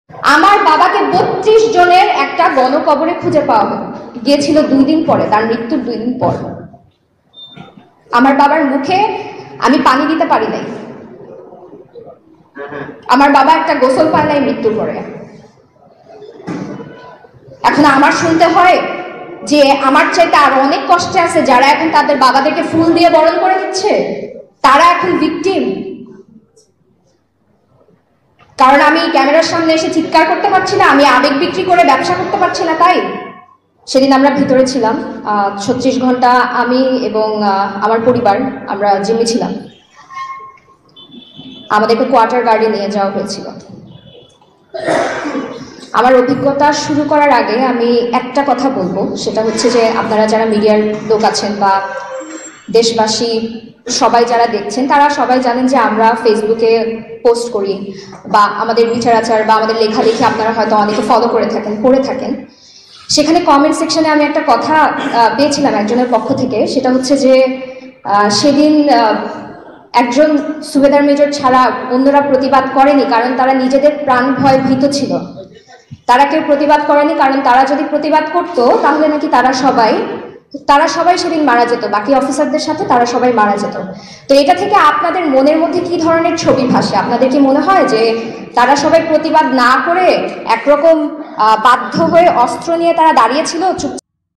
আমার বাবাকে ৩২ জনের একটা গণকবরে খুঁজে পাওয়া গিয়েছিল ২ দিন পরে, তার মৃত্যুর ২ দিন পর। আমার বাবার মুখে আমি পানি দিতে পারি নাই। আমার বাবা একটা গোসল পায় নাই মৃত্যুর পরে। এখন আমার শুনতে হয় যে আমার চাইতে আরো অনেক কষ্টে আছে যারা এখন তাদের বাবাদেরকে ফুল দিয়ে বরণ করে দিচ্ছে, তারা এখন ভিকটিম। কারণ আমি ক্যামেরার সামনে এসে চিৎকার করতে পারছি না, আমি আবেগ বিক্রি করে ব্যবসা করতে পারছি না। তাই সেদিন আমরা ভিতরে ছিলাম ৩৬ ঘন্টা, আমি এবং আমার পরিবার আমরা জিমে ছিলাম। আমাদেরকে কোয়ার্টার গার্ডে নিয়ে যাওয়া হয়েছিল। আমার অভিজ্ঞতা শুরু করার আগে আমি একটা কথা বলবো, সেটা হচ্ছে যে আপনারা যারা মিডিয়ার লোক আছেন বা দেশবাসী সবাই যারা দেখছেন, তারা সবাই জানেন যে আমরা ফেসবুকে পোস্ট করি বা আমাদের বিচার আচার বা আমাদের লেখালেখি আপনারা হয়তো অনেকে ফলো করে থাকেন। সেখানে কমেন্ট সেকশনে আমি একটা কথা পেয়েছিলাম একজনের পক্ষ থেকে, সেটা হচ্ছে যে সেদিন একজন সুবেদার মেজর ছাড়া অন্যরা প্রতিবাদ করেনি কারণ তারা নিজেদের প্রাণ ভয় ভীত ছিল। তারা কেউ প্রতিবাদ করেনি কারণ তারা যদি প্রতিবাদ করতো তাহলে নাকি তারা সবাই সেদিন মারা যেত, বাকি অফিসারদের সাথে তারা সবাই মারা যেত। তো এটা থেকে আপনাদের মনের মধ্যে কি ধরনের ছবি ভাসে? আপনাদের কি মনে হয় যে তারা সবাই প্রতিবাদ না করে একরকম বাধ্য হয়ে অস্ত্র নিয়ে তারা দাঁড়িয়েছিল চুপ?